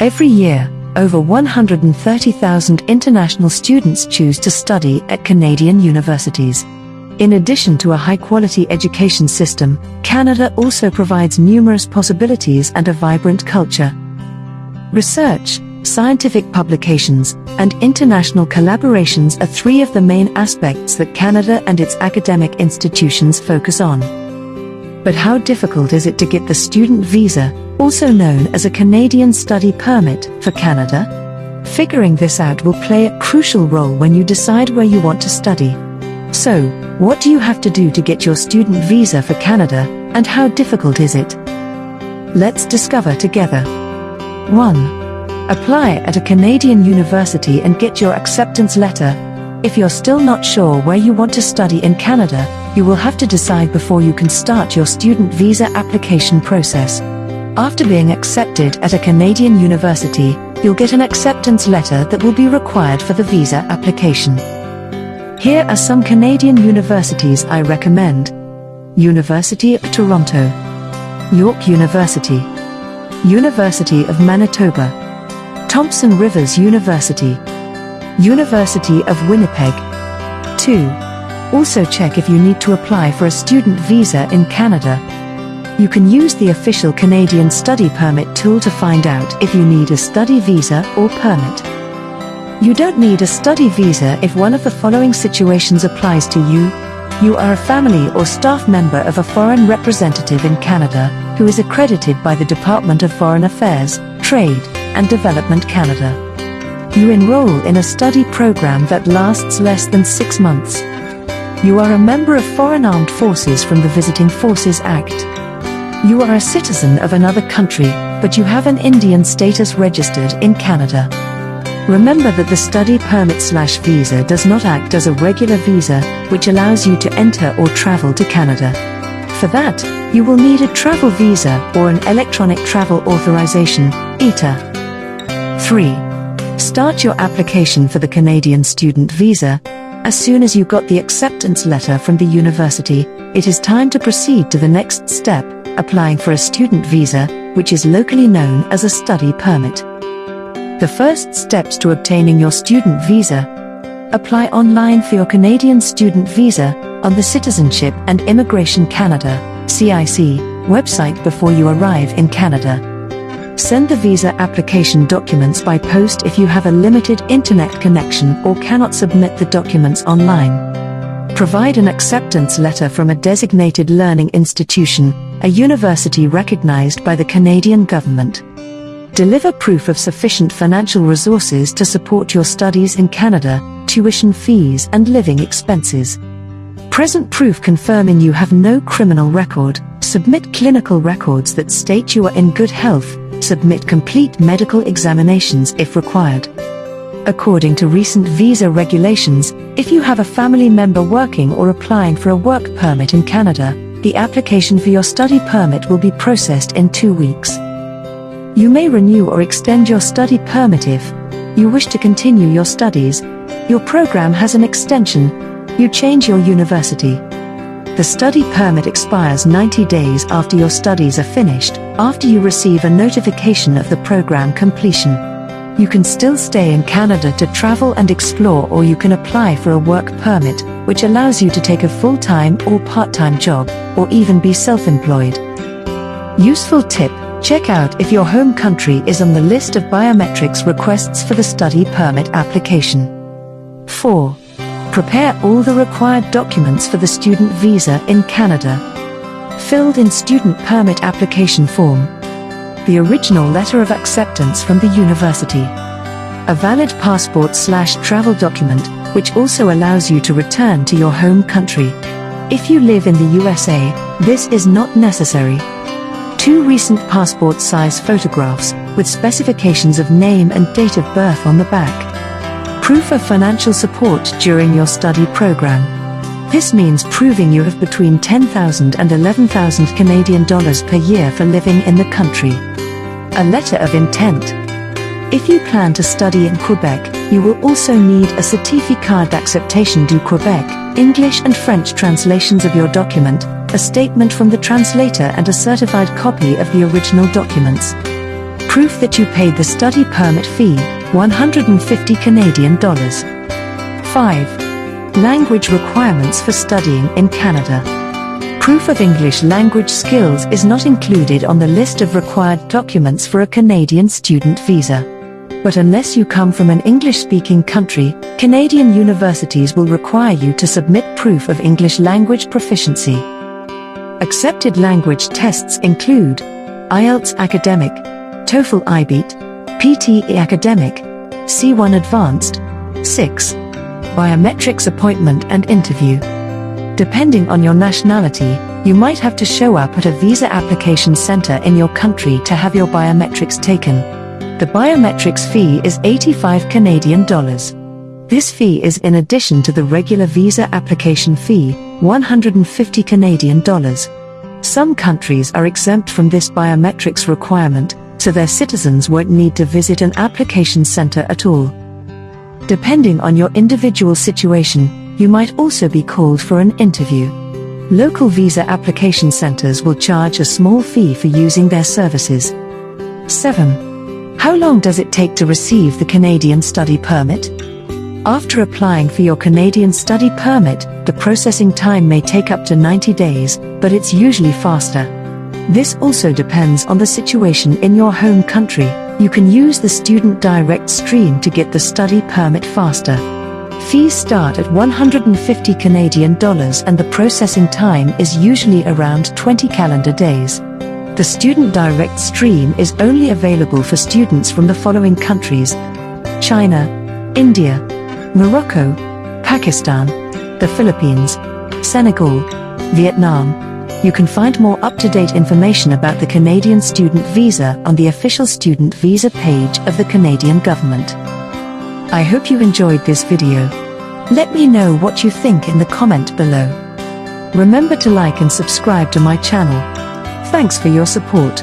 Every year, over 130,000 international students choose to study at Canadian universities. In addition to a high-quality education system, Canada also provides numerous possibilities and a vibrant culture. Research, scientific publications, and international collaborations are three of the main aspects that Canada and its academic institutions focus on. But how difficult is it to get the student visa, also known as a Canadian study permit, for Canada? Figuring this out will play a crucial role when you decide where you want to study. So, what do you have to do to get your student visa for Canada, and how difficult is it? Let's discover together. 1. Apply at a Canadian university and get your acceptance letter. If you're still not sure where you want to study in Canada, you will have to decide before you can start your student visa application process. After being accepted at a Canadian university, you'll get an acceptance letter that will be required for the visa application. Here are some Canadian universities I recommend. University of Toronto, York University, University of Manitoba, Thompson Rivers University, University of Winnipeg. 2. Also check if you need to apply for a student visa in Canada. You can use the official Canadian Study Permit tool to find out if you need a study visa or permit. You don't need a study visa if one of the following situations applies to you. You are a family or staff member of a foreign representative in Canada who is accredited by the Department of Foreign Affairs, Trade, and Development Canada. You enroll in a study program that lasts less than 6 months. You are a member of Foreign Armed Forces from the Visiting Forces Act. You are a citizen of another country, but you have an Indian status registered in Canada. Remember that the study permit/visa does not act as a regular visa, which allows you to enter or travel to Canada. For that, you will need a travel visa or an electronic travel authorization, ETA. 3. Start your application for the Canadian student visa. As soon as you got the acceptance letter from the university, it is time to proceed to the next step, applying for a student visa, which is locally known as a study permit. The first steps to obtaining your student visa. Apply online for your Canadian student visa on the Citizenship and Immigration Canada (CIC) website before you arrive in Canada. Send the visa application documents by post if you have a limited internet connection or cannot submit the documents online. Provide an acceptance letter from a designated learning institution, a university recognized by the Canadian government. Deliver proof of sufficient financial resources to support your studies in Canada, tuition fees and living expenses. Present proof confirming you have no criminal record. Submit clinical records that state you are in good health. Submit complete medical examinations if required. According to recent visa regulations, if you have a family member working or applying for a work permit in Canada, the application for your study permit will be processed in 2 weeks. You may renew or extend your study permit if you wish to continue your studies, your program has an extension, you change your university. The study permit expires 90 days after your studies are finished, after you receive a notification of the program completion. You can still stay in Canada to travel and explore, or you can apply for a work permit, which allows you to take a full-time or part-time job, or even be self-employed. Useful tip: check out if your home country is on the list of biometrics requests for the study permit application. 4. Prepare all the required documents for the student visa in Canada. Filled in student permit application form. The original letter of acceptance from the university. A valid passport/travel document, which also allows you to return to your home country. If you live in the USA, this is not necessary. 2 recent passport-size photographs, with specifications of name and date of birth on the back. Proof of financial support during your study program. This means proving you have between $10,000 and $11,000 Canadian dollars per year for living in the country. A letter of intent. If you plan to study in Quebec, you will also need a Certificat d'acceptation du Québec, English and French translations of your document, a statement from the translator and a certified copy of the original documents. Proof that you paid the study permit fee, $150 Canadian. 5. Language requirements for studying in Canada. Proof of English language skills is not included on the list of required documents for a Canadian student visa. But unless you come from an English-speaking country, Canadian universities will require you to submit proof of English language proficiency. Accepted language tests include IELTS Academic, TOEFL IBEAT, PTE Academic, C1 Advanced. 6. Biometrics appointment and interview. Depending on your nationality, you might have to show up at a visa application center in your country to have your biometrics taken. The biometrics fee is $85 Canadian. This fee is in addition to the regular visa application fee, $150 Canadian. Some countries are exempt from this biometrics requirement, so their citizens won't need to visit an application center at all. Depending on your individual situation, you might also be called for an interview. Local visa application centers will charge a small fee for using their services. 7. How long does it take to receive the Canadian study permit? After applying for your Canadian study permit, the processing time may take up to 90 days, but it's usually faster. This also depends on the situation in your home country. You can use the Student Direct Stream to get the study permit faster. Fees start at $150 Canadian and the processing time is usually around 20 calendar days. The Student Direct Stream is only available for students from the following countries: China, India, Morocco, Pakistan, the Philippines, Senegal, Vietnam. You can find more up-to-date information about the Canadian student visa on the official student visa page of the Canadian government. I hope you enjoyed this video. Let me know what you think in the comment below. Remember to like and subscribe to my channel. Thanks for your support.